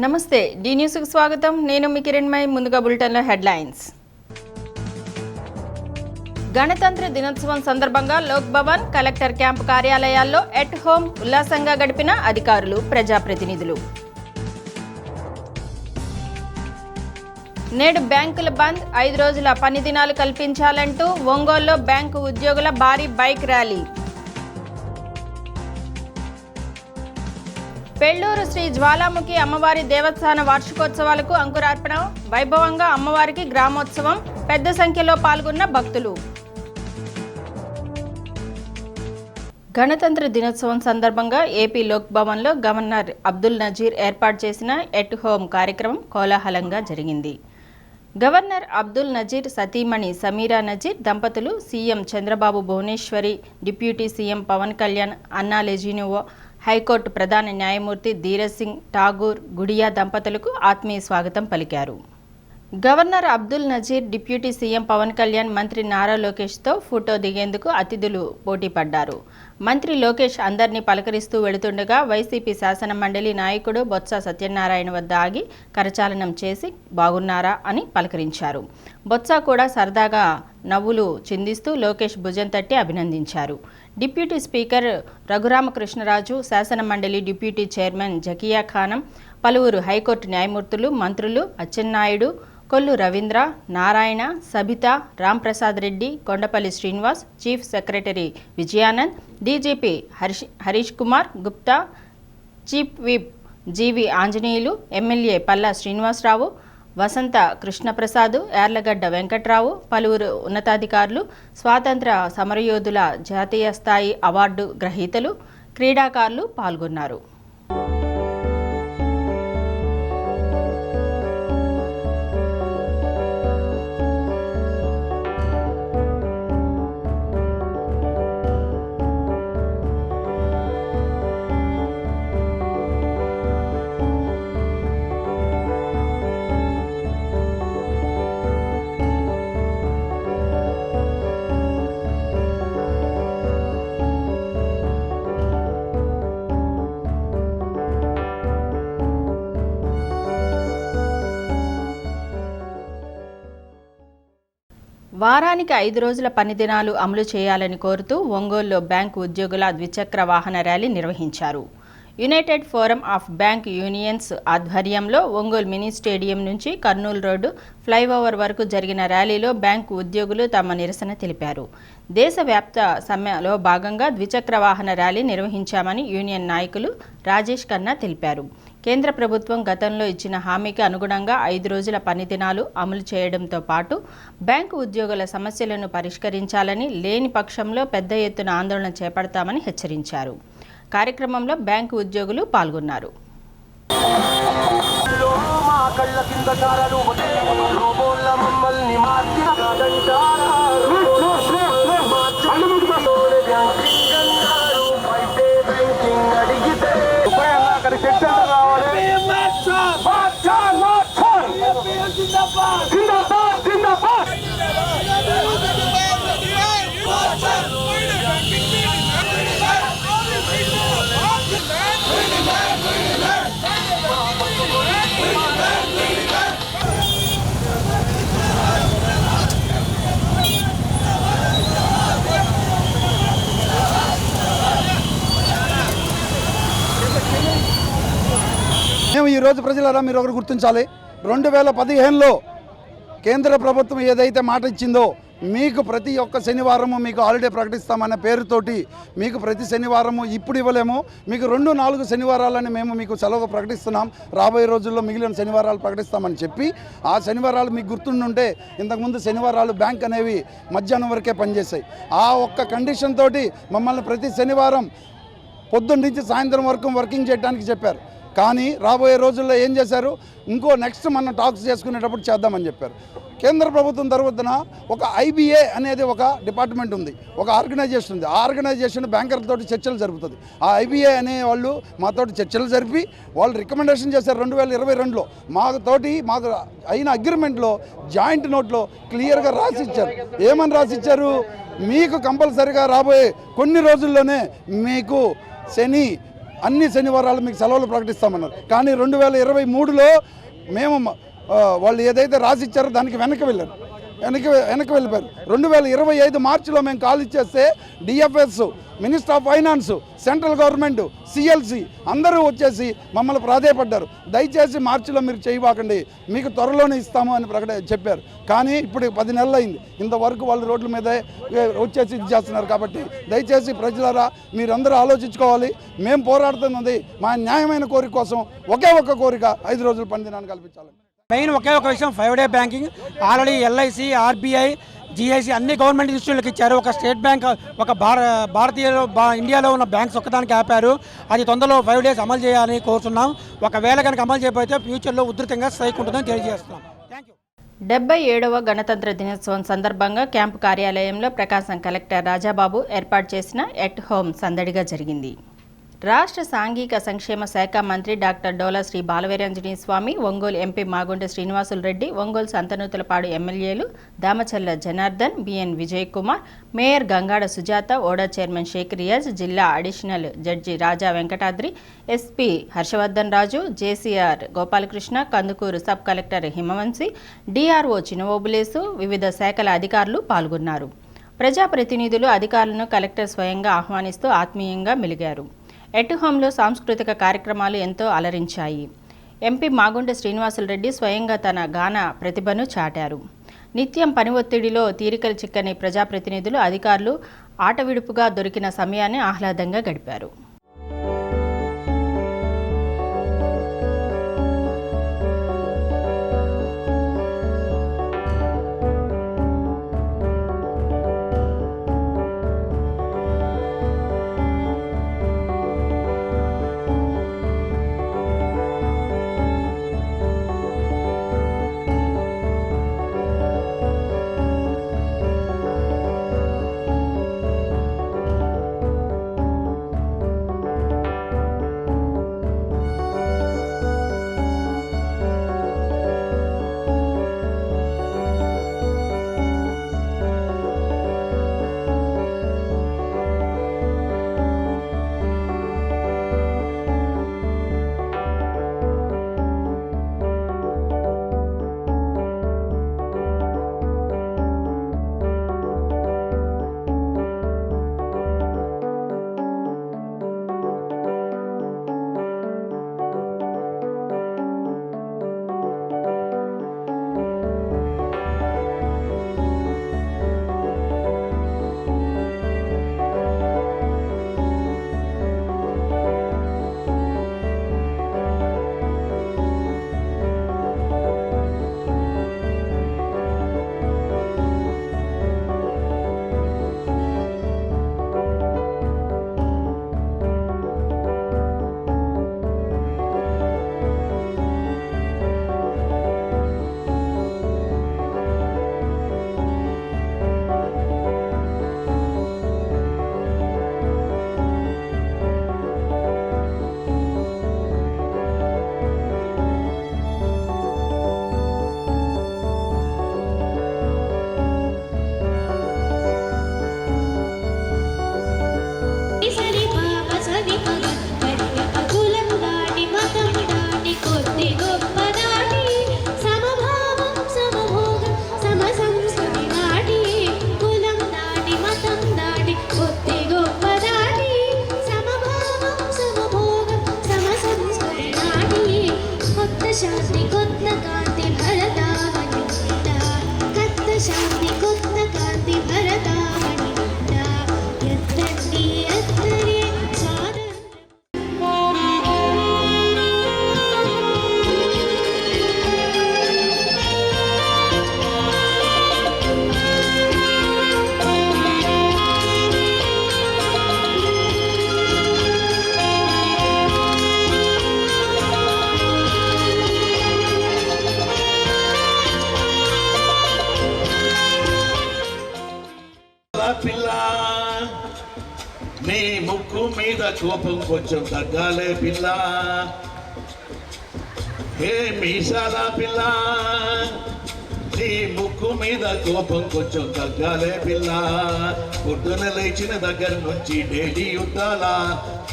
నమస్తే D news కు స్వాగతం నేను మీ కిరణ్మయ్ ముందుగా బులెటిన్ లో హెడ్లైన్స్ గణతంత్ర దినోత్సవం సందర్భంగా లోక్ భవన్ కలెక్టర్ క్యాంప్ కార్యాలయాల్లో ఎట్ హోమ్ ఉల్లాసంగా గడిపిన అధికారులు ప్రజాప్రతినిధులు నేడు బ్యాంకుల బంద్ 5 రోజుల పని దినాలు కల్పించాలంటూ ఒంగోలులో బ్యాంకు ఉద్యోగుల భారీ బైక్ ర్యాలీ పెళ్లూరు శ్రీ జ్వాలాముఖి అమ్మవారి దేవస్థాన వార్షికోత్సవాలకు అంకురార్పణ వైభవంగా అమ్మవారికి గ్రామోత్సవం పెద్ద సంఖ్యలో పాల్గొన్న భక్తులు గణతంత్ర దినోత్సవం సందర్భంగా ఏపీ లోక్ భవన్లో గవర్నర్ అబ్దుల్ నజీర్ ఏర్పాటు చేసిన ఎట్ హోమ్ కార్యక్రమం కోలాహలంగా జరిగింది. గవర్నర్ అబ్దుల్ నజీర్ సతీమణి సమీరా నజీర్ దంపతులు CM Chandrababu Bhuvaneswari, deputy CM Pawan Kalyan, Anna Lezhneva, high court ప్రధాన న్యాయమూర్తి ధీరజ్ సింగ్ ఠాగూర్ గుడియా దంపతులకు ఆత్మీయ స్వాగతం పలికారు. Governor Abdul Nazeer, deputy CM Pawan Kalyan, మంత్రి నారా లోకేష్తో ఫోటో దిగేందుకు అతిథులు పోటీ పడ్డారు. మంత్రి లోకేష్ అందరినీ పలకరిస్తూ వెళుతుండగా వైసీపీ శాసన మండలి నాయకుడు బొత్స సత్యనారాయణ వద్ద ఆగి కరచాలనం చేసి బాగున్నారా అని పలకరించారు. బొత్స కూడా సరదాగా నవ్వులు చిందిస్తూ లోకేష్ భుజం తట్టి అభినందించారు. డిప్యూటీ స్పీకర్ రఘురామకృష్ణరాజు, శాసన మండలి డిప్యూటీ చైర్మన్ జకియా ఖానం, పలువురు హైకోర్టు న్యాయమూర్తులు, మంత్రులు Atchannaidu, Kollu Ravindra, Narayana, Sabitha, Ramprasad Reddy, Kondapalli Srinivas, chief secretary Vijayanand, DGP Harish Kumar Gupta, chief whip GV Anjaneyulu, MLA Palla Srinivasarao, Vasantha Krishnaprasad, Yarlagadda Venkatrao, పలువురు ఉన్నతాధికారులు, స్వాతంత్ర సమరయోధుల జాతీయ స్థాయి అవార్డు గ్రహీతలు, క్రీడాకారులు పాల్గొన్నారు. వారానికి 5 రోజుల పని దినాలు అమలు చేయాలని కోరుతూ ఒంగోలులో బ్యాంకు ఉద్యోగుల ద్విచక్ర వాహన ర్యాలీ నిర్వహించారు. United forum of bank unions ఆధ్వర్యంలో ఒంగోలు మినీ స్టేడియం నుంచి కర్నూలు రోడ్డు ఫ్లైఓవర్ వరకు జరిగిన ర్యాలీలో బ్యాంకు ఉద్యోగులు తమ నిరసన తెలిపారు. దేశవ్యాప్త సమ్మెలో భాగంగా ద్విచక్ర వాహన ర్యాలీ నిర్వహించామని యూనియన్ నాయకులు రాజేష్ ఖన్నా తెలిపారు. కేంద్ర ప్రభుత్వం గతంలో ఇచ్చిన హామీకి అనుగుణంగా 5 రోజుల పని దినాలు అమలు చేయడంతో పాటు బ్యాంకు ఉద్యోగుల సమస్యలను పరిష్కరించాలని, లేని పక్షంలో పెద్ద ఎత్తున ఆందోళన చేపడతామని హెచ్చరించారు. కార్యక్రమంలో బ్యాంకు ఉద్యోగులు పాల్గొన్నారు. మేము ఈరోజు ప్రజలారా మీరు ఒకరు గుర్తించాలి, 2015లో కేంద్ర ప్రభుత్వం ఏదైతే మాట ఇచ్చిందో మీకు ప్రతి ఒక్క శనివారము మీకు హాలిడే ప్రకటిస్తామనే పేరుతోటి మీకు ప్రతి శనివారము ఇప్పుడు ఇవ్వలేము, మీకు 2-4 శనివారాలని మేము మీకు సెలవు ప్రకటిస్తున్నాం, రాబోయే రోజుల్లో మిగిలిన శనివారాలు ప్రకటిస్తామని చెప్పి ఆ శనివారాలు మీకు గుర్తుండుంటే ఇంతకుముందు శనివారాలు బ్యాంక్ అనేవి మధ్యాహ్నం వరకే పనిచేసాయి. ఆ ఒక్క కండిషన్ తోటి మమ్మల్ని ప్రతి శనివారం పొద్దున్న నుంచి సాయంత్రం వరకు వర్కింగ్ చేయడానికి చెప్పారు. కానీ రాబోయే రోజుల్లో ఏం చేశారు, నెక్స్ట్ మనం టాక్స్ చేసుకునేటప్పుడు చేద్దామని చెప్పారు. కేంద్ర ప్రభుత్వం తరపున ఒక ఐబీఏ అనేది ఒక డిపార్ట్మెంట్ ఉంది, ఒక ఆర్గనైజేషన్ ఉంది. ఆ ఆర్గనైజేషన్ బ్యాంకర్లతో చర్చలు జరుపుతుంది. ఆ ఐబీఏ అనే వాళ్ళు మాతోటి చర్చలు జరిపి వాళ్ళు రికమెండేషన్ చేశారు 2022లో. మాకు అయిన అగ్రిమెంట్లో జాయింట్ నోట్లో క్లియర్గా రాసిచ్చారు. ఏమని రాసిచ్చారు, మీకు కంపల్సరీగా రాబోయే కొన్ని రోజుల్లోనే మీకు శని అన్ని శనివారాలు మీకు సెలవులు ప్రకటిస్తామన్నారు. కానీ 2023లో మేము వాళ్ళు ఏదైతే రాసి ఇచ్చారో దానికి వెనక్కి వెళ్ళిపోయారు. 2025 మార్చిలో మేము కాల్ ఇచ్చేస్తే DFS, minister of finance, central government, CLC అందరూ వచ్చేసి మమ్మల్ని ప్రాధేయపడ్డారు. దయచేసి మార్చిలో మీరు చేయబాకండి, మీకు త్వరలోనే ఇస్తాము అని చెప్పారు. కానీ ఇప్పుడు 10 నెలలు అయింది, ఇంతవరకు వాళ్ళు రోడ్ల మీదే వచ్చేసి ఇది చేస్తున్నారు. కాబట్టి దయచేసి ప్రజలారా మీరందరూ ఆలోచించుకోవాలి. మేము పోరాడుతున్నది మా న్యాయమైన కోరిక కోసం. ఒకే ఒక్క కోరిక, 5 రోజుల పని దినాన్ని కల్పించాలి. మెయిన్ ఒకే ఒక విషయం, 5 day banking. Already LIC, RBI, GIC అన్ని గవర్నమెంట్ ఇన్స్టిట్యూట్లకు ఇచ్చారు. ఒక స్టేట్ బ్యాంక్, ఒక ఇండియాలో ఉన్న బ్యాంక్స్ ఒక్కదానికి ఆపారు. అది తొందరలో 5 డేస్ అమలు చేయాలని కోరుతున్నాం. ఒకవేళ కనుక అమలు చేయకపోతే ఫ్యూచర్లో ఉధృతంగా స్ట్రైక్ ఉంటుందని తెలియజేస్తున్నాం. Thank you. 77వ గణతంత్ర దినోత్సవం సందర్భంగా క్యాంపు కార్యాలయంలో ప్రకాశం కలెక్టర్ రాజాబాబు ఏర్పాటు చేసిన ఎట్ హోమ్ సందడిగా జరిగింది. రాష్ట్ర సాంఘిక సంక్షేమ శాఖ మంత్రి డాక్టర్ డోలా శ్రీ బాలవీరాంజనేయ స్వామి, ఒంగోలు ఎంపీ మాగుంట శ్రీనివాసులు రెడ్డి, ఒంగోలు సంతనూతలపాడు ఎమ్మెల్యేలు Damacharla Janardhan, BN Vijay Kumar, mayor Gangada Sujatha, OUDA chairman Shaik Riyaz, జిల్లా additional judge Raja Venkatadri, SP Harshavardhan Raju, JCR Gopalakrishna, Kandukur sub collector Himavamshi, DRO Chinavobulesu, వివిధ శాఖల అధికారులు పాల్గొన్నారు. ప్రజాప్రతినిధులు, అధికారులను కలెక్టర్ స్వయంగా ఆహ్వానిస్తూ ఆత్మీయంగా మెలిగారు. ఎట్ హోమ్లో సాంస్కృతిక కార్యక్రమాలు ఎంతో అలరించాయి. ఎంపీ మాగుంట శ్రీనివాసులు రెడ్డి స్వయంగా తన గాన ప్రతిభను చాటారు. నిత్యం పని ఒత్తిడిలో తీరికలు చిక్కని ప్రజాప్రతినిధులు, అధికారులు ఆటవిడుపుగా దొరికిన సమయాన్ని ఆహ్లాదంగా గడిపారు. పిల్ల నీ ముక్కు మీద కోపం కొంచెం తగ్గాలే పిల్ల, హే మీసాల పిల్ల నీ ముక్కు మీద కోపం కొంచెం తగ్గాలే పిల్ల. పొద్దున లేచిన దగ్గర నుంచి డైలీ యుద్ధాల,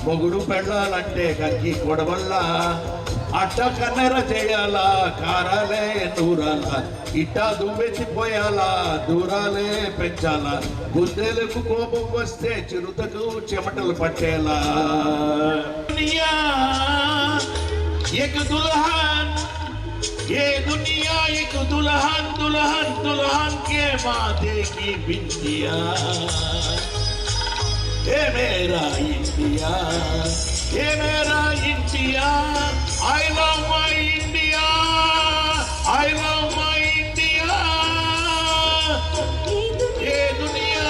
మొగుడు పెళ్ళాలంటే కక్కి కొడవల్లా. అట్ట కన్నెర చేయాలా, కారాలే నూరాలా, ఇట్టా దుమ్మెత్తిపోయాలా, దూరాలే పెంచాలా. గుండెలకు కోపం వస్తే చిరుతకు చెమటలు పట్టేలా. దునియా एक दुल्हन, ये दुनिया एक दुल्हन, दुल्हन दुल्हन के माथे की बिंदिया. ये मेरा इंडिया, ये मेरा India. I love my India, I love my India. ये दुनिया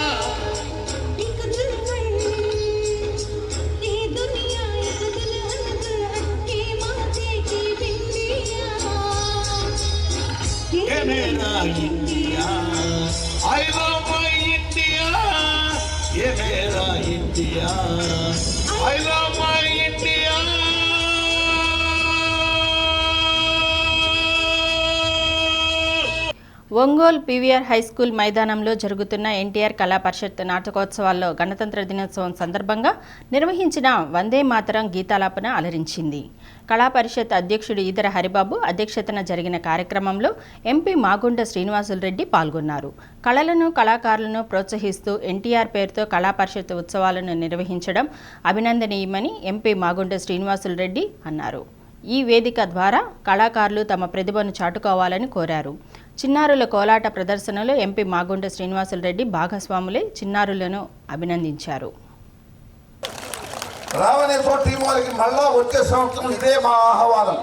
ये मेरा India, I love my India. ये मेरा India, I love my India. Ongole PVR high school మైదానంలో జరుగుతున్న ఎన్టీఆర్ కళా పరిషత్ నాటకోత్సవాల్లో గణతంత్ర దినోత్సవం సందర్భంగా నిర్వహించిన వందే మాతరం గీతాలాపన అలరించింది. కళా పరిషత్ అధ్యక్షుడు ఈదర హరిబాబు అధ్యక్షతన జరిగిన కార్యక్రమంలో ఎంపీ మాగుంట శ్రీనివాసులరెడ్డి పాల్గొన్నారు. కళలను, కళాకారులను ప్రోత్సహిస్తూ ఎన్టీఆర్ పేరుతో కళా పరిషత్ ఉత్సవాలను నిర్వహించడం అభినందనీయమని ఎంపీ మాగుంట శ్రీనివాసులరెడ్డి అన్నారు. ఈ వేదిక ద్వారా కళాకారులు తమ ప్రతిభను చాటుకోవాలని కోరారు. చిన్నారుల కోలాట ప్రదర్శనలో ఎంపీ మాగుంట శ్రీనివాసులరెడ్డి భాగస్వాములై చిన్నారులను అభినందించారు. రావణేశ్వర టీం వాళ్ళకి మళ్ళా వచ్చే సంవత్సరం ఇదే మా ఆహ్వానం.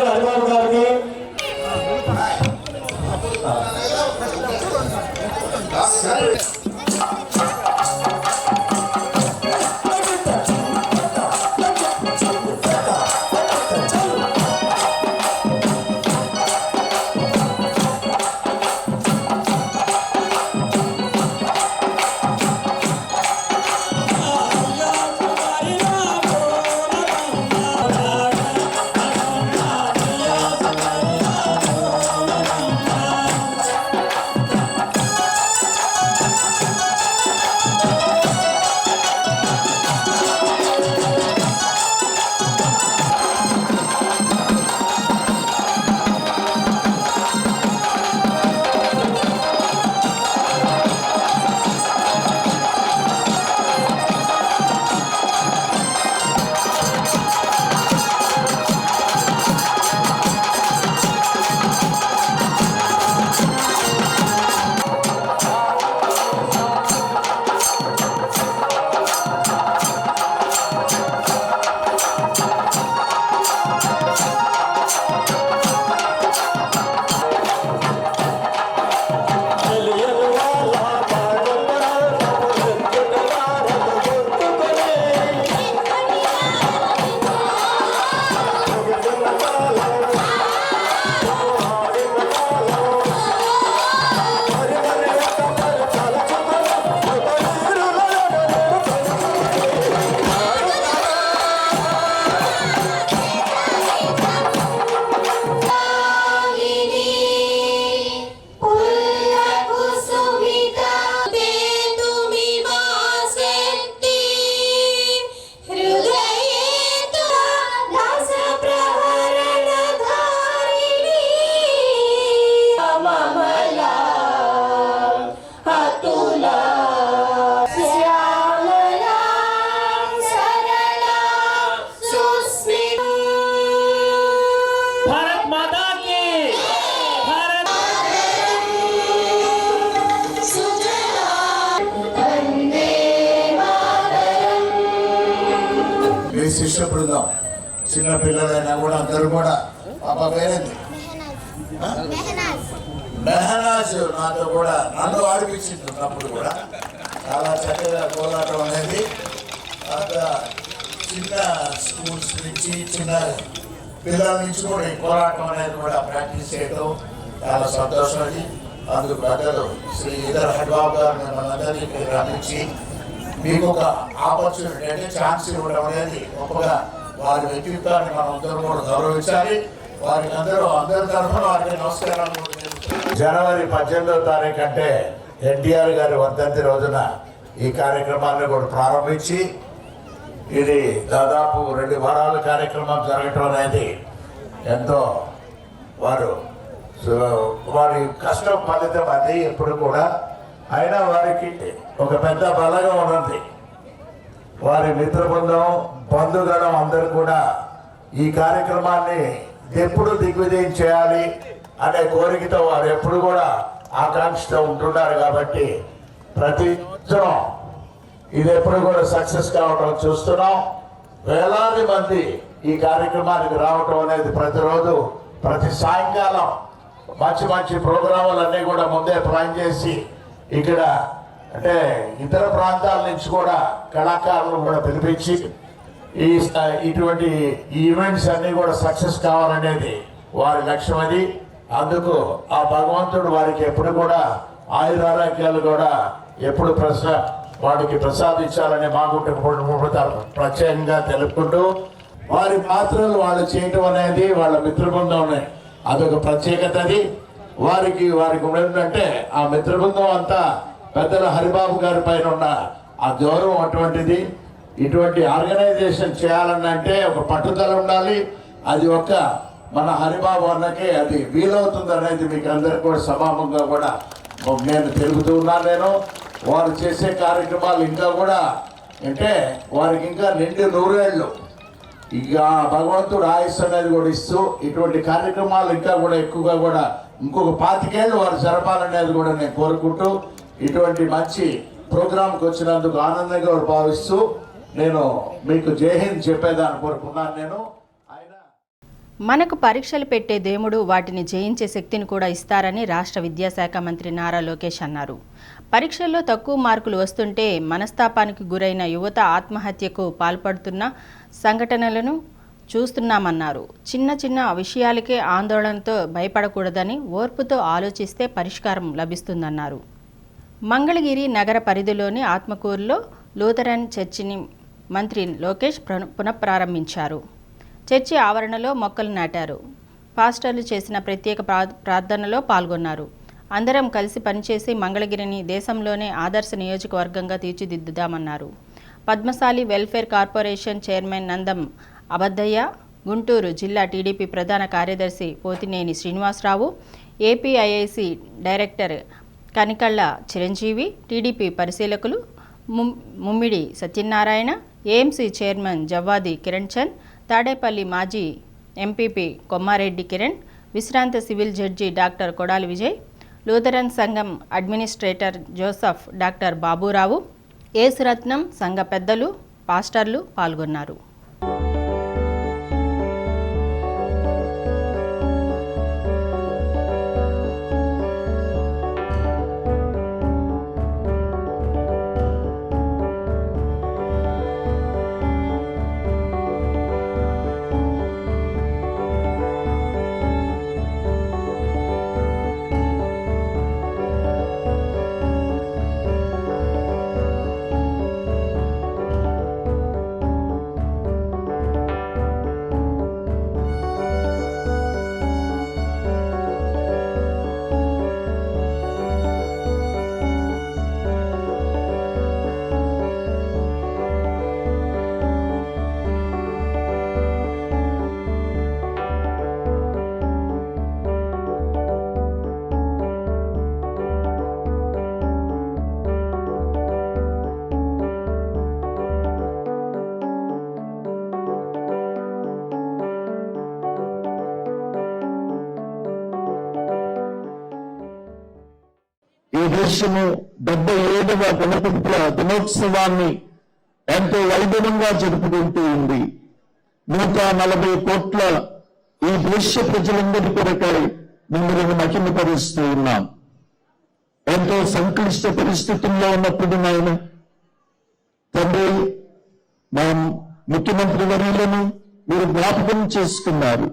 హరిబాబు గారికి శిష్య బృందం చిన్న పిల్లలైనా కూడా అందరూ కూడా పాప పేరేంది మెహనాజ్ నాతో కూడా నన్ను ఆడిపించినప్పుడు కూడా చాలా చక్కగా కోలాటం అనేది చిన్న స్కూల్స్ నుంచి చిన్న పిల్లల నుంచి కూడా ఈ కోలాటం అనేది కూడా ప్రాక్టీస్ చేయడం చాలా సంతోషం. అది అందుకు పెద్దలు శ్రీ ఈదర హరిబాబు గారు మిమ్మల్ని అందరినీ రప్పించి మీకు ఒక ఆపర్చునిటీ అంటే ఛాన్స్ ఇవ్వడం అనేది గొప్పగా వారి వ్యక్తిత్వాన్ని మనం అందరం కూడా గౌరవించాలి. వారికి అందరి తరఫున వారికి నమస్కారాలు. జనవరి 18వ తారీఖు అంటే ఎన్టీఆర్ గారి వర్ధంతి రోజున ఈ కార్యక్రమాన్ని కూడా ప్రారంభించి ఇది దాదాపు 2 వారాల కార్యక్రమం జరగటం అనేది ఎంతో వారి కష్టం ఫలితం అది ఎప్పుడు కూడా. అయినా వారికి ఒక పెద్ద బలంగా ఉన్నది. వారి మిత్ర బృందం బంధుగణం అందరూ కూడా ఈ కార్యక్రమాన్ని ఎప్పుడు దిగ్విజయం చేయాలి అనే కోరికతో వారు ఎప్పుడు కూడా ఆకాంక్షతో ఉంటున్నారు. కాబట్టి ప్రతి సంవత్సరం ఇది ఎప్పుడు కూడా సక్సెస్ కావడం చూస్తున్నాం. వేలాది మంది ఈ కార్యక్రమానికి రావటం అనేది ప్రతిరోజు ప్రతి సాయంకాలం మంచి మంచి ప్రోగ్రాములన్నీ కూడా ముందే ప్లాన్ చేసి ఇక్కడ అంటే ఇతర ప్రాంతాల నుంచి కూడా కళాకారులను కూడా పిలిపించి ఇటువంటి ఈవెంట్స్ అన్నీ కూడా సక్సెస్ కావాలనేది వారి లక్ష్యం. అది అందుకు ఆ భగవంతుడు వారికి ఎప్పుడు కూడా ఆయురారోగ్యాలు కూడా ఎప్పుడు వాడికి ప్రసాదించాలని మాకుంటారు ప్రత్యేకంగా తెలుపుకుంటూ వారి పాత్రలు వాళ్ళు చేయటం అనేది వాళ్ళ మిత్రబృందం అదొక ప్రత్యేకత. అది వారికి ఏంటంటే ఆ మిత్రబృందం అంతా పెద్దల హరిబాబు గారి పైన ఉన్న ఆ గౌరవం అటువంటిది. ఇటువంటి ఆర్గనైజేషన్ చేయాలనంటే ఒక పట్టుదల ఉండాలి. అది ఒక మన హరిబాబు అన్నకే అది వీలవుతుంది అనేది మీకు అందరికీ కూడా సమానంగా కూడా నేను తెలుపుతూ ఉన్నాను. వారు చేసే కార్యక్రమాలు ఇంకా కూడా అంటే వారికి ఇంకా నిండు 100 ఏళ్ళు ఇక భగవంతుడు ఆయుష్ అనేది కూడా ఇస్తూ ఇటువంటి కార్యక్రమాలు ఇంకా కూడా ఎక్కువగా కూడా ఇంకొక 25 ఏళ్ళు వారు జరపాలనేది కూడా నేను కోరుకుంటూ ఇటువంటి మంచి ప్రోగ్రాంకి వచ్చినందుకు ఆనందంగా భావిస్తూ నేను మీకు జై హింద్ చెప్పేదాన్ని కోరుకున్నాను. నేను మనకు పరీక్షలు పెట్టే దేవుడు వాటిని జయించే శక్తిని కూడా ఇస్తారని రాష్ట్ర విద్యాశాఖ మంత్రి నారా లోకేష్ అన్నారు. పరీక్షల్లో తక్కువ మార్కులు వస్తుంటే మనస్తాపానికి గురైన యువత ఆత్మహత్యకు పాల్పడుతున్న సంఘటనలను చూస్తున్నామన్నారు. చిన్న చిన్న విషయాలకే ఆందోళనతో భయపడకూడదని ఓర్పుతో ఆలోచిస్తే పరిష్కారం లభిస్తుందన్నారు. మంగళగిరి నగర పరిధిలోని ఆత్మకూరులో లూథరన్ చర్చిని మంత్రి లోకేష్ పునఃప్రారంభించారు. చర్చి ఆవరణలో మొక్కలు నాటారు. పాస్టర్లు చేసిన ప్రత్యేక ప్రార్థనలో పాల్గొన్నారు. అందరం కలిసి పనిచేసి మంగళగిరిని దేశంలోనే ఆదర్శ నియోజకవర్గంగా తీర్చిదిద్దుదామన్నారు. Padmashali welfare corporation chairman Nandam Abaddaiah, Guntur జిల్లా టీడీపీ ప్రధాన కార్యదర్శి Pothineni Srinivasarao, APIIC director Kanikalla Chiranjeevi, TDP పరిశీలకులు ముమ్మిడి సత్యనారాయణ, ఏఎంసీ చైర్మన్ జవ్వాది కిరణ్ చంద్, తాడేపల్లి మాజీ ఎంపీపీ కొమ్మారెడ్డి కిరణ్, విశ్రాంత civil judge doctor Kodali Vijay, Lutheran సంఘం administrator Joseph doctor Baburao, Yesuratnam సంఘ పెద్దలు, పాస్టర్లు పాల్గొన్నారు. దేశము 77వ గణతంత్ర దినోత్సవాన్ని ఎంతో వైభవంగా జరుపుకుంటూ ఉంది. 140 కోట్ల ఈ దేశ ప్రజలందరి కొరకై మిమ్మల్ని మహిమపరుస్తూ ఉన్నాం. ఎంతో సంక్లిష్ట పరిస్థితుల్లో ఉన్నప్పుడు నాయన తండ్రి మా ముఖ్యమంత్రి వర్యులను మీరు జ్ఞాపకం చేసుకున్నారు.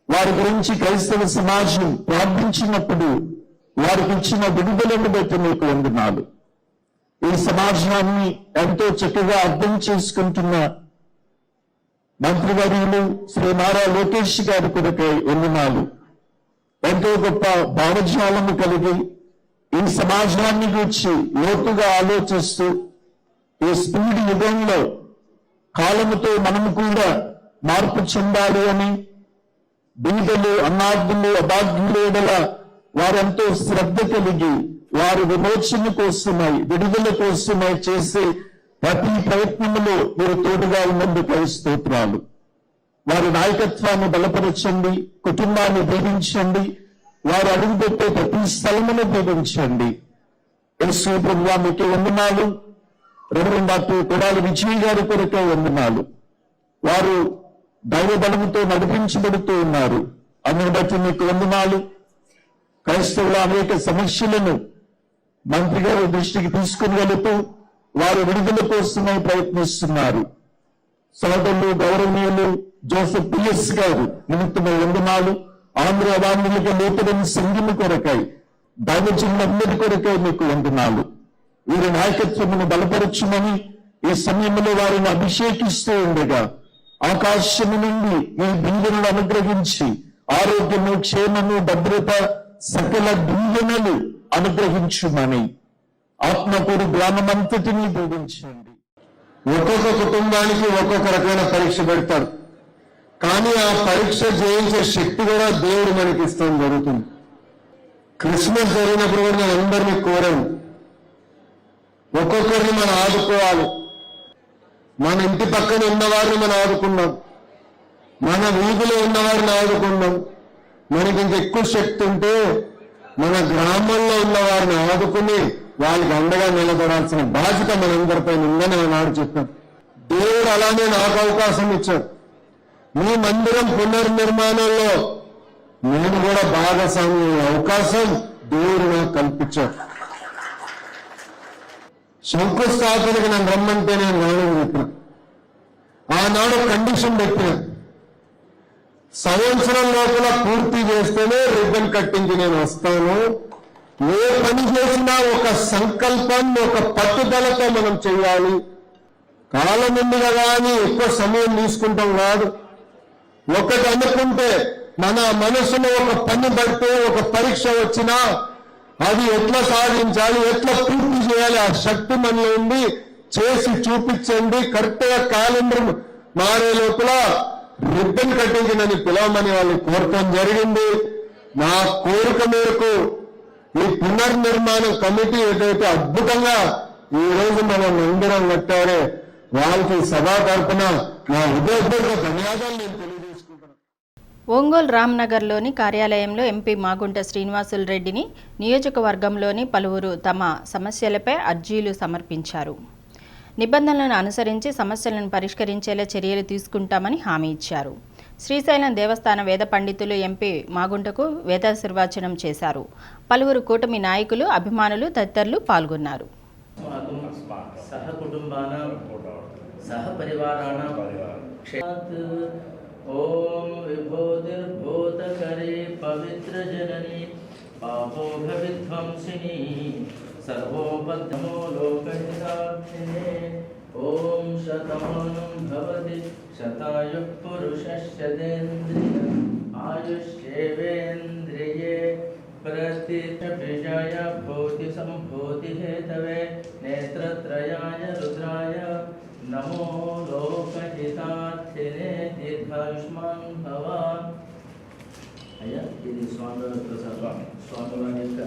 వారి గురించి క్రైస్తవ సమాజం ప్రార్థించినప్పుడు వారికి ఇచ్చిన విడుదలను బట్టి మీకు వందనాలు. ఈ సమాజాన్ని ఎంతో చక్కగా అర్థం చేసుకుంటున్న మంత్రివర్యులు శ్రీ నారా లోకేష్ గారి కొరకై వందనాలు. ఎంతో గొప్ప భావజాలము కలిగి ఈ సమాజాన్ని గురించి లోతుగా ఆలోచిస్తూ ఈ స్పీడ్ యుగంలో కాలముతో మనము కూడా మార్పు చెందాలి అని బీదలు, అన్నార్థులు, అభాగ్యుల ఎడల వారెంతో శ్రద్ధ కలిగి వారి విమోచన కోసమై, విడుదల కోసమై చేసే ప్రతి ప్రయత్నములో మీరు తోడుగా ఉన్నందుకు స్తోత్రాలు. వారి నాయకత్వాన్ని బలపరచండి, కుటుంబాన్ని దీవించండి, వారు అడుగుపెట్టే ప్రతి స్థలమును దీవించండి. యేసు ప్రభువా మీకే వందనాలు. రెవరెండ్ డాక్టర్ కొడాలి విజయ్ గారి కొరకే వందనాలు. వారు దైవ బలముతో నడిపించబడుతూ ఉన్నారు. అందుని బట్టి మీకు వందనాలు. క్రైస్తవుల అనేక సమస్యలను మంత్రి గారి దృష్టికి తీసుకుని వెళుతూ వారు విడుదల కోసమై ప్రయత్నిస్తున్నారు. సోదరులు గౌరవనీయులు జోసెఫ్ పిఎస్ గారు నిమిత్తమై వందనాలు. ఆంధ్ర వాంధ్రులకు నూతన సంఘము కొరకై, దైవజనులందరి కొరకై మీకు వందనాలు. వీరి నాయకత్వమును బలపరచుమని ఈ సమయంలో వారిని అభిషేకిస్తూ ఉండగా ఆకాశము నుండి ఈ దీవెనలు అనుగ్రహించి ఆరోగ్యము, క్షేమము, భద్రత, సకల దీవెనలు అనుగ్రహించుమని ఆత్మకూరు గ్రామమంతటినీ దీవించండి. ఒక్కొక్క కుటుంబానికి ఒక్కొక్క రకమైన పరీక్ష పెడతారు, కానీ ఆ పరీక్ష జయించే శక్తి కూడా దేవుడు మనకి ఇస్తాం జరుగుతుంది. క్రిస్మస్ జరిగినప్పుడు కూడా నేను అందరినీ కోరాను, ఒక్కొక్కరిని మనం ఆదుకోవాలి. మన ఇంటి పక్కన ఉన్నవారిని మనం ఆదుకున్నాం, మన వీధిలో ఉన్నవారిని ఆదుకున్నాం. మనకి ఇంక ఎక్కువ శక్తి ఉంటే మన గ్రామంలో ఉన్న వారిని ఆదుకుని వాళ్ళకి అండగా నిలబడాల్సిన బాధ్యత మనందరిపై ఉందని ఆనాడు చెప్పాం. దేవుడు అలానే నాకు అవకాశం ఇచ్చాడు. మీ మందిరం పునర్నిర్మాణంలో నేను కూడా భాగస్వామ్య అవకాశం దేవుడు నాకు కల్పించాడు. శంకుస్థాపనకి నన్ను రమ్మంటే నేను రావడం చెప్పిన. ఆనాడు కండిషన్ పెట్టిన, సంవత్సరం లోపల పూర్తి చేస్తేనే రిబ్బన్ కట్టింగ్కి నేను వస్తాను. ఏ పని చేసినా ఒక సంకల్పం, ఒక పట్టుదలతో మనం చేయాలి. కాలం ఉంది కదా అని ఎక్కువ సమయం తీసుకుంటాం కాదు. ఒకటి అనుకుంటే మన మనసులో ఒక పని పడితే, ఒక పరీక్ష వచ్చినా అది ఎట్లా సాధించాలి, ఎట్లా పూర్తి చేయాలి, ఆ శక్తి మనలో ఉంది. చేసి చూపించండి. కరెక్ట్గా క్యాలెండర్ మారే లోపల రిబ్బన్ కట్టింగ్ నన్ను పిలవమని వాళ్ళు కోరటం జరిగింది. నా కోరిక మేరకు ఈ పునర్నిర్మాణం కమిటీ ఏదైతే అద్భుతంగా ఈ రోజు మనం మందిరం కట్టారో వాళ్ళకి సభా తరపున నా హృదయపూర్వక ధన్యవాదాలు నేను తెలియజేసుకుంటున్నాను. ఒంగోలు రామ్నగర్లోని కార్యాలయంలో ఎంపీ మాగుంట శ్రీనివాసులు రెడ్డిని నియోజకవర్గంలోని పలువురు తమ సమస్యలపై అర్జీలు సమర్పించారు. నిబంధనలను అనుసరించి సమస్యలను పరిష్కరించేలా చర్యలు తీసుకుంటామని హామీ ఇచ్చారు. శ్రీశైలం దేవస్థాన వేద పండితులు ఎంపీ మాగుంటకు వేదాశీర్వచనం చేశారు. పలువురు కూటమి నాయకులు, అభిమానులు తదితరులు పాల్గొన్నారు. ఓం విభూతిర్భూతకరే పవిత్ర జనని పాపోఘ విధ్వంసిని సర్వోపద్మో లోకహితార్థినే ఓం శతమానం భవతి శతాయుః పురుషస్యేంద్రియ ఆయుష్యేవేంద్రియే ప్రతిష్టభిజయ భూతి సంభూతి హేతవే నేత్రత్రయాయ రుద్రాయ నమో లోకహితార్థినే దీర్ఘాయుష్మాన్ భవ. అయ్యా, ఇది స్వామివారి ప్రసాదం. స్వామివారి యొక్క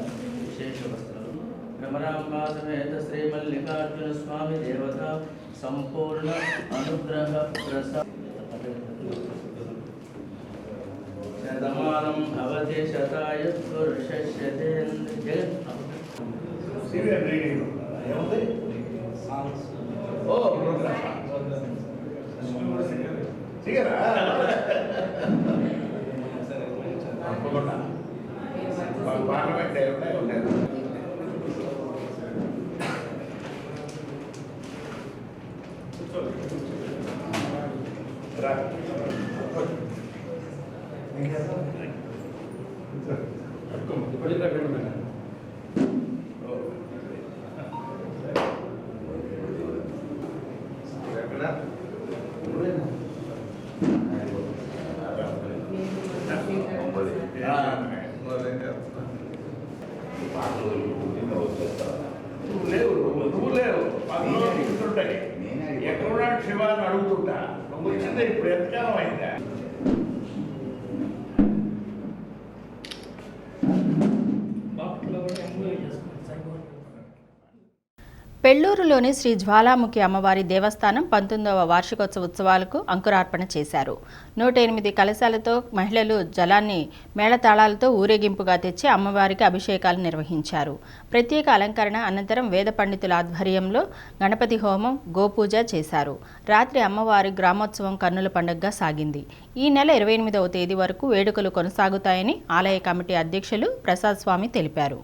విశేష వస్త్రాలు. భ్రమరాంబా సమేత శ్రీ మల్లికార్జున స్వామి దేవత సంపూర్ణ అనుగ్రహ ప్రసాద. శతమానం భవతి శతాయుః పురుషస్యేంద్రియ. ఓ పార్లమెంట్ నువ్వు లేవు పనులు తింటుంటాయి ఎక్కడున్నా శివాన్ని అడుగుతుంటా నువ్వు వచ్చిందే ఇప్పుడు ఎంతకాలం అయిందా పెళ్లూరులోని శ్రీ జ్వాలాముఖి అమ్మవారి దేవస్థానం 19వ వార్షికోత్సవ ఉత్సవాలకు అంకురార్పణ చేశారు. 108 కలశాలతో మహిళలు జలాన్ని మేళతాళాలతో ఊరేగింపుగా తెచ్చి అమ్మవారికి అభిషేకాలు నిర్వహించారు. ప్రత్యేక అలంకరణ అనంతరం వేద పండితుల ఆధ్వర్యంలో గణపతి హోమం, గోపూజ చేశారు. రాత్రి అమ్మవారి గ్రామోత్సవం కన్నుల పండుగగా సాగింది. ఈ నెల 28వ తేదీ వరకు వేడుకలు కొనసాగుతాయని ఆలయ కమిటీ అధ్యక్షులు ప్రసాద్ స్వామి తెలిపారు.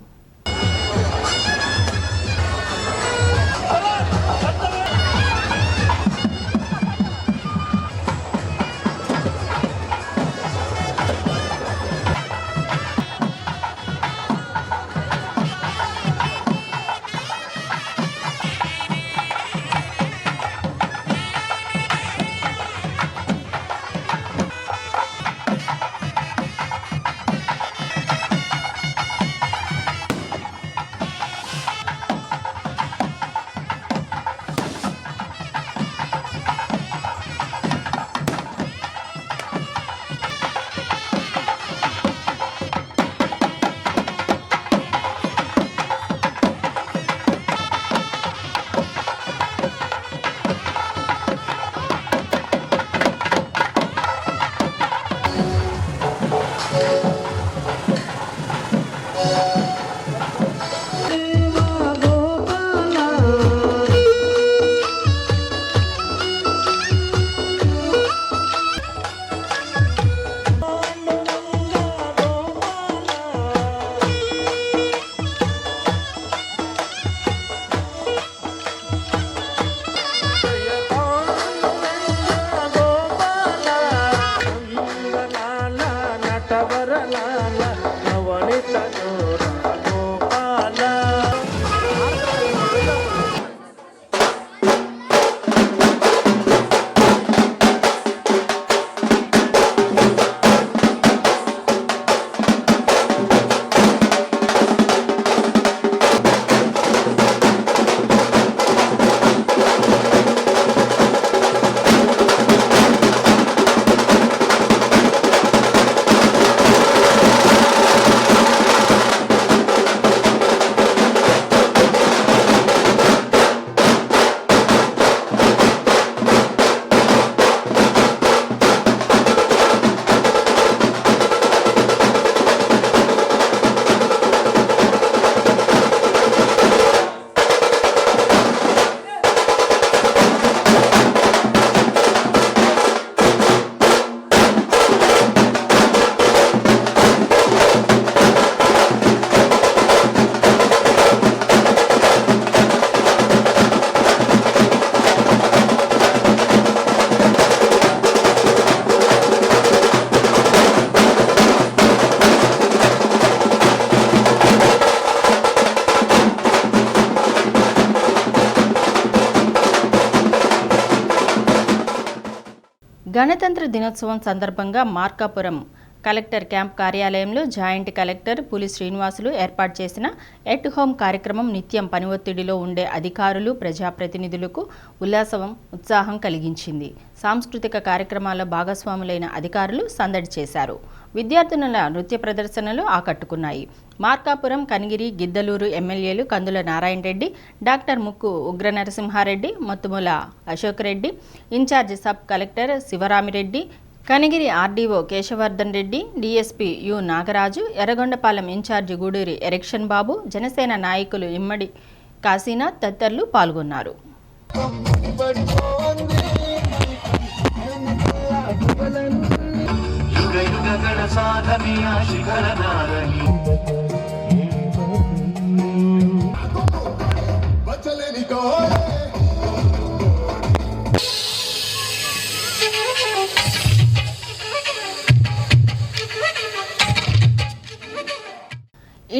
గణతంత్ర దినోత్సవం సందర్భంగా మార్కాపురం కలెక్టర్ క్యాంప్ కార్యాలయంలో జాయింట్ కలెక్టర్ పులి శ్రీనివాసులు ఏర్పాటు చేసిన ఎట్ హోమ్ కార్యక్రమం నిత్యం పని ఒత్తిడిలో ఉండే అధికారులు, ప్రజాప్రతినిధులకు ఉత్సాహం కలిగించింది. సాంస్కృతిక కార్యక్రమాల్లో భాగస్వాములైన అధికారులు సందడి చేశారు. విద్యార్థినుల నృత్య ప్రదర్శనలు ఆకట్టుకున్నాయి. మార్కాపురం, కనిగిరి, గిద్దలూరు ఎమ్మెల్యేలు కందుల Narayana Reddy, doctor Mukku Ugra Narasimha Reddy, Muthumula Ashok Reddy, incharge sub collector Sivarami Reddy, Kanigiri RDO Keshavardhan Reddy, DSP U Nagaraju, Yerragondapalem incharge Guduri Erixion Babu, Janasena నాయకులు ఇమ్మడి కాశీనాథ్ తదితరులు పాల్గొన్నారు.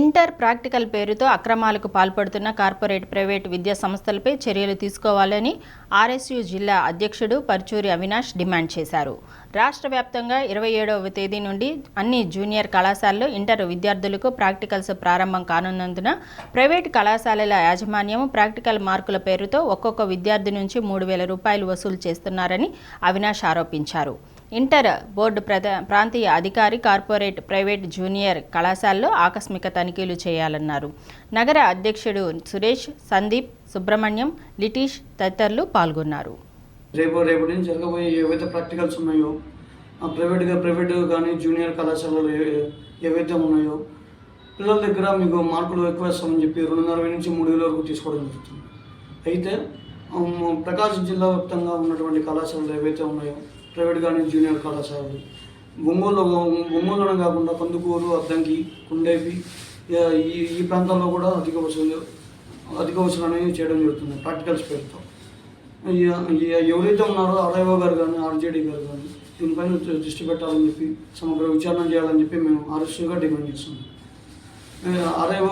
ఇంటర్ ప్రాక్టికల్ పేరుతో అక్రమాలకు పాల్పడుతున్న కార్పొరేట్ ప్రైవేట్ విద్యా సంస్థలపై చర్యలు తీసుకోవాలని ఆర్ఎస్యు జిల్లా అధ్యక్షుడు పర్చూరి అవినాష్ డిమాండ్ చేశారు. రాష్ట్ర వ్యాప్తంగా 27వ తేదీ నుండి అన్ని జూనియర్ కళాశాలలో ఇంటర్ విద్యార్థులకు ప్రాక్టికల్స్ ప్రారంభం కానున్నందున ప్రైవేట్ కళాశాలల యాజమాన్యం ప్రాక్టికల్ మార్కుల పేరుతో ఒక్కొక్క విద్యార్థి నుంచి 3,000 రూపాయలు వసూలు చేస్తున్నారని అవినాష్ ఆరోపించారు. ఇంటర్ బోర్డు ప్రాంతీయ అధికారి కార్పొరేట్ ప్రైవేట్ జూనియర్ కళాశాలలో ఆకస్మిక తనిఖీలు చేయాలన్నారు. నగర అధ్యక్షుడు సురేష్, సందీప్, సుబ్రహ్మణ్యం, లిటీష్ తదితరులు పాల్గొన్నారు. రేపటి నుంచి జరగబోయే ఏవైతే ప్రాక్టికల్స్ ఉన్నాయో ప్రైవేట్ కానీ జూనియర్ కళాశాలలు ఏవైతే ఉన్నాయో పిల్లల దగ్గర మీకు మార్కులు ఎక్కువ వేస్తామని చెప్పి 2,500 నుంచి 3,000 వరకు తీసుకోవడం జరుగుతుంది. అయితే ప్రకాశం జిల్లా వ్యాప్తంగా ఉన్నటువంటి కళాశాలలు ఏవైతే ఉన్నాయో ప్రైవేట్ కానీ జూనియర్ కళాశాలలు ఒంగోలులోనే కాకుండా కందుకూరు, అద్దంకి, కుండేపి ఈ ప్రాంతాల్లో కూడా అధిక వసూలు అనేవి చేయడం జరుగుతుంది ప్రాక్టికల్స్ పేరుతో. ఎవరైతే ఉన్నారో ఆర్ఐఓ గారు కానీ ఆర్జేడీ గారు కానీ దీనిపైన దృష్టి పెట్టాలని చెప్పి సమగ్ర విచారణ చేయాలని చెప్పి మేము ఆర్ఎస్యూగా డిమాండ్ చేస్తున్నాం. ఆర్ఐఓ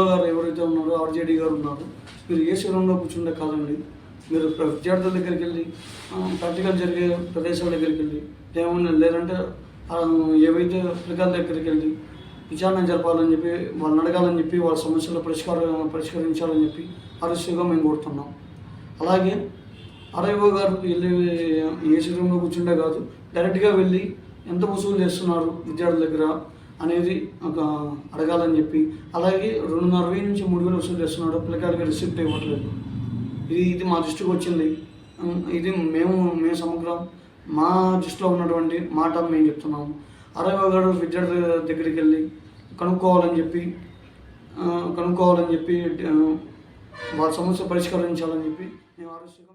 గారు ఎవరైతే ఉన్నారో ఆర్జేడీ గారు ఉన్నారో మీరు ఏ శిరంలో కూర్చుంటే కాదండి, మీరు విద్యార్థుల దగ్గరికి వెళ్ళి ప్రాక్టికల్ జరిగే ప్రదేశాల దగ్గరికి వెళ్ళి ఏమన్నా లేదంటే ఏవైతే పిల్లల దగ్గరికి వెళ్ళి విచారణ జరపాలని చెప్పి వాళ్ళని అడగాలని చెప్పి వాళ్ళ సమస్యలు పరిష్కరించాలని చెప్పి ఆర్ఎస్యూగా మేము కోరుతున్నాం. అలాగే ఆర్ఐఓ గారు వెళ్ళి ఏసీ రూమ్లో కూర్చుంటే కాదు, డైరెక్ట్గా వెళ్ళి ఎంత వసూలు చేస్తున్నారు విద్యార్థుల దగ్గర అనేది ఒక అడగాలని చెప్పి, అలాగే 2,500 నుంచి 3,000 వసూలు చేస్తున్నాడు, పిల్లకాయలకి రిసిప్ట్ ఇవ్వట్లేదు. ఇది మా దృష్టికి వచ్చింది. ఇది మేము సమగ్రం మా దృష్టిలో ఉన్నటువంటి మాట మేము చెప్తున్నాము. ఆర్ఐఓ గారు విద్యార్థుల దగ్గరికి వెళ్ళి కనుక్కోవాలని చెప్పి వాళ్ళ సమస్య పరిష్కరించాలని చెప్పి మేము ఆలోచిస్తున్నాం.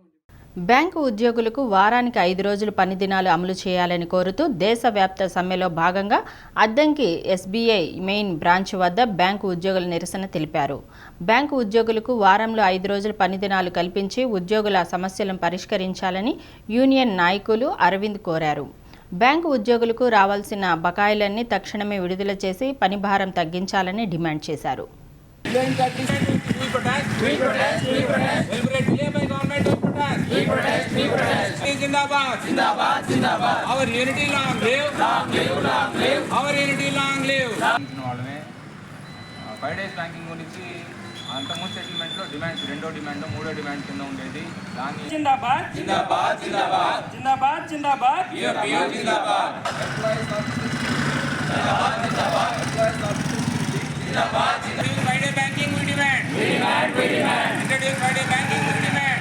బ్యాంకు ఉద్యోగులకు వారానికి 5 రోజులు పని దినాలు అమలు చేయాలని కోరుతూ దేశవ్యాప్త సమ్మెలో భాగంగా అద్దంకి ఎస్బీఐ మెయిన్ బ్రాంచ్ వద్ద బ్యాంకు ఉద్యోగుల నిరసన తెలిపారు. బ్యాంకు ఉద్యోగులకు వారంలో 5 రోజులు పని దినాలు కల్పించి ఉద్యోగుల సమస్యలను పరిష్కరించాలని యూనియన్ నాయకులు అరవింద్ కోరారు. బ్యాంకు ఉద్యోగులకు రావాల్సిన బకాయిలన్నీ తక్షణమే విడుదల చేసి పని భారం తగ్గించాలని డిమాండ్ చేశారు. ఫైవ్ డేస్ బ్యాంకింగ్ గురించి అంతకుముందు సెటిల్మెంట్లో డిమాండ్స్ 2వ డిమాండ్ 3వ డిమాండ్ కింద ఉండేది. దాన్ని జిందాబాద్ జిందాబాద్ జిందాబాద్ జిందాబాద్ జిందాబాద్ జిందాబాద్ జిందాబాద్ Friday banking we demand. Introduce Friday banking we demand.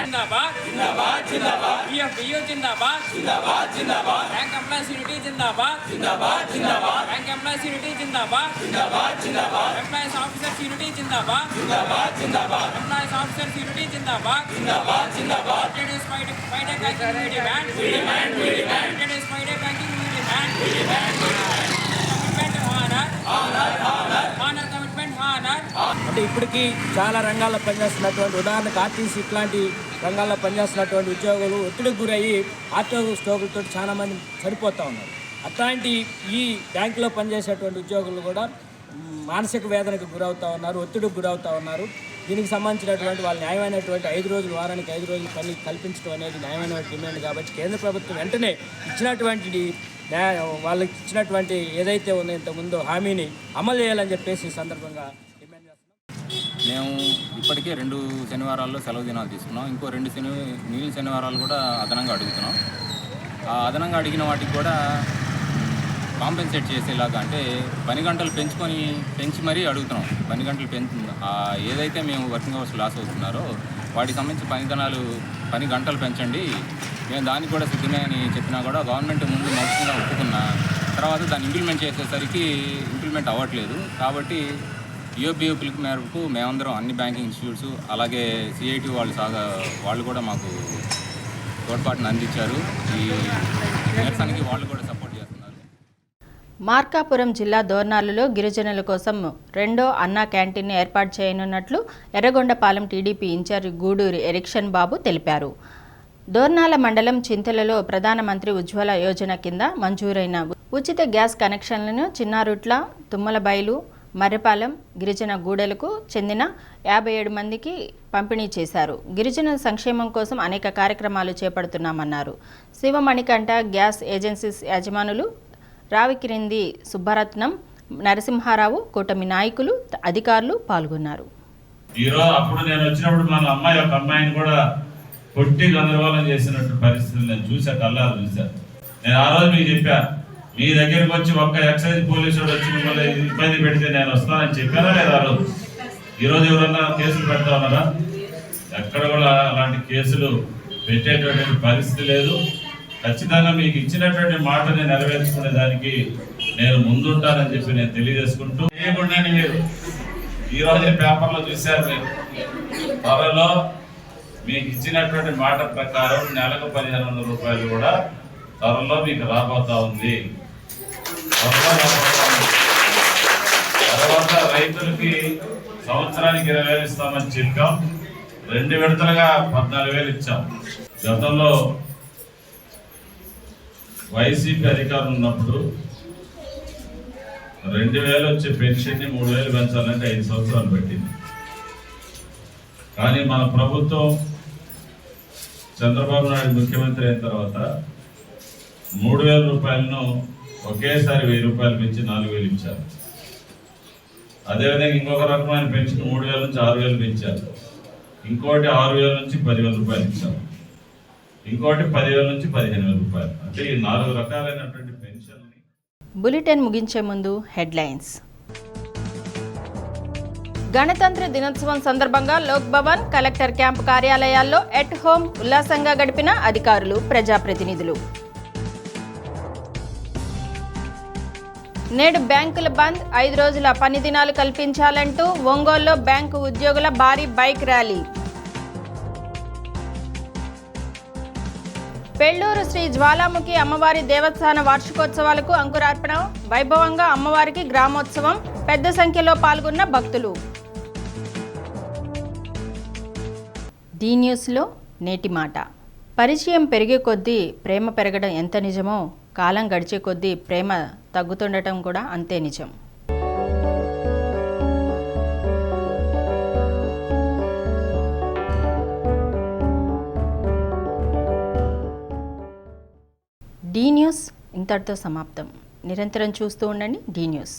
Jindabad, Jindabad, Jindabad. PFBU Jindabad, Jindabad, Jindabad. Bank Employees Unity Jindabad, Jindabad, Jindabad. Bank Employees Unity Jindabad, Jindabad, Jindabad. Employees Officers Unity Jindabad, Jindabad, Jindabad. Employees Officers Unity Jindabad, Jindabad, Jindabad. Introduce Friday banking we demand. Introduce Friday banking we demand. అంటే ఇప్పటికీ చాలా రంగాల్లో పనిచేస్తున్నటువంటి ఉదాహరణకు RTC ఇట్లాంటి రంగాల్లో పనిచేస్తున్నటువంటి ఉద్యోగులు ఒత్తిడికి గురయ్యి ఆటో స్ట్రోకులతో చాలా మంది చనిపోతూ ఉన్నారు. అట్లాంటి ఈ బ్యాంకులో పనిచేసేటువంటి ఉద్యోగులు కూడా మానసిక వేదనకు గురవుతూ ఉన్నారు, ఒత్తిడికి గురవుతూ ఉన్నారు. దీనికి సంబంధించినటువంటి వాళ్ళు న్యాయమైనటువంటి 5 రోజులు వారానికి 5 రోజులు పని కల్పించడం అనేది న్యాయమైన డిమాండ్. కాబట్టి కేంద్ర ప్రభుత్వం వెంటనే ఇచ్చినటువంటి వాళ్ళకి ఇచ్చినటువంటి ఏదైతే ఉందో ఇంతకుముందు హామీని అమలు చేయాలని చెప్పేసి ఈ సందర్భంగా డిమాండ్ చేస్తున్నాం. మేము ఇప్పటికే 2 శనివారాల్లో సెలవు దినాలు తీసుకున్నాం. ఇంకో 2 మిగిలిన శనివారాలు కూడా అదనంగా అడుగుతున్నాం. ఆ అదనంగా అడిగిన వాటికి కూడా కాంపెన్సేట్ చేసేలాగా అంటే పని గంటలు పెంచి మరీ అడుగుతున్నాం. పని గంటలు ఏదైతే మేము వర్కింగ్ అవర్స్ లాస్ అవుతున్నారో వాటికి సంబంధించి పని గంటలు పెంచండి, మేము దానికి కూడా సిద్ధమే అని చెప్పినా కూడా గవర్నమెంట్ ముందు మౌఖికంగా ఒప్పుకున్న తర్వాత దాన్ని ఇంప్లిమెంట్ అవ్వట్లేదు. కాబట్టి యూపీయూ పిలుపు మేరకు మేమందరం అన్ని బ్యాంకింగ్ ఇన్స్టిట్యూట్స్ అలాగే సిఐటి వాళ్ళు కూడా మాకు తోడ్పాటును అందించారు. ఈ నిరసనకి వాళ్ళు కూడా సపోర్ట్ చేస్తున్నారు. మార్కాపురం జిల్లా దోర్నాలలో గిరిజనుల కోసం 2వ అన్నా క్యాంటీన్ను ఏర్పాటు చేయనున్నట్లు ఎర్రగొండపాలెం టీడీపీ ఇన్ఛార్జి గూడూరి ఎరిక్షన్ బాబు తెలిపారు. దోర్నాల మండలం చింతలలో ప్రధానమంత్రి ఉజ్వల యోజన కింద మంజూరైన ఉచిత గ్యాస్ కనెక్షన్లను చిన్నారుట్ల, తుమ్మలబైలు, మర్రిపాలెం గిరిజన గూడెలకు చెందిన 57 మందికి పంపిణీ చేశారు. గిరిజన సంక్షేమం కోసం అనేక కార్యక్రమాలు చేపడుతున్నామన్నారు. శివమణికంఠ గ్యాస్ ఏజెన్సీస్ యజమానులు రావికిరింది సుబ్బరత్నం, నరసింహారావు, కూటమి నాయకులు, అధికారులు పాల్గొన్నారు. ఈరోజు అప్పుడు నేను వచ్చినప్పుడు మన అమ్మాయి ఒక అమ్మాయిని కూడా కొట్టి గందరగోళం చేసినట్టు పరిస్థితులు నేను చూసా, కళ్ళారు చూసా. నేను ఆ రోజు మీకు చెప్పా, మీ దగ్గరికి వచ్చి ఒక్క ఎక్సైజ్ పోలీసు వచ్చి మిమ్మల్ని ఇబ్బంది పెడితే నేను వస్తానని చెప్పానా లేదా? ఆ రోజు ఈరోజు ఎవరన్నా కేసులు పెడతా ఉన్నారా? ఎక్కడ కూడా అలాంటి కేసులు పెట్టేటటువంటి పరిస్థితి లేదు. ఖచ్చితంగా మీకు ఇచ్చినటువంటి మాటని నెరవేర్చుకునే దానికి నేను ముందుంటానని చెప్పి నేను తెలియజేసుకుంటూ, చేయకుండా మీరు ఈరోజు పేపర్లో చూశారు. మీరు త్వరలో మీకు ఇచ్చినటువంటి మాట ప్రకారం నెలకు 1500 రూపాయలు కూడా త్వరలో మీకు రాబోతా ఉంది. తర్వాత రైతులకి సంవత్సరానికి 20,000 ఇస్తామని చెప్పాం. 2 విడతలుగా 14,000 ఇచ్చాం. గతంలో వైసీపీ అధికారులు ఉన్నప్పుడు 2,000 వచ్చే పెన్షన్ని 3,000 పెంచాలంటే 5 సంవత్సరాలు పెట్టింది. కానీ మన ప్రభుత్వం చంద్రబాబు నాయుడు ముఖ్యమంత్రి అయిన తర్వాత 3,000 రూపాయలను ఒకేసారి 1,000 రూపాయలు పెంచి 4,000 ఇచ్చారు. అదేవిధంగా ఇంకొక రకమైన పెన్షన్ 3,000 నుంచి 6,000 పెంచారు. ఇంకోటి 6,000 నుంచి 10,000 రూపాయలు ఇచ్చారు. ఇంకోటి 10,000 నుంచి 15,000 రూపాయలు. అంటే ఈ 4 రకాలైనటువంటి పెన్షన్. బులెటిన్ ముగించే ముందు హెడ్లైన్స్. గణతంత్ర దినోత్సవం సందర్భంగా లోక్ భవన్, కలెక్టర్ క్యాంపు కార్యాలయాల్లో ఎట్ హోమ్ ఉల్లాసంగా గడిపిన అధికారులు, ప్రజాప్రతినిధులు. నేడు బ్యాంకుల బంద్, 5 రోజుల పని దినాలు కల్పించాలంటూ ఒంగోలులో బ్యాంకు ఉద్యోగుల భారీ బైక్ ర్యాలీ. పెళ్లూరు శ్రీ జ్వాలాముఖి అమ్మవారి దేవస్థాన వార్షికోత్సవాలకు అంకురార్పణ, వైభవంగా అమ్మవారికి గ్రామోత్సవం, పెద్ద సంఖ్యలో పాల్గొన్న భక్తులు. డి న్యూస్లో నేటి మాట. పరిచయం పెరిగే కొద్దీ ప్రేమ పెరగడం ఎంత నిజమో, కాలం గడిచే కొద్దీ ప్రేమ తగ్గుతుండటం కూడా అంతే నిజం. డి న్యూస్ ఇంతటితో సమాప్తం. నిరంతరం చూస్తూ ఉండండి డి న్యూస్.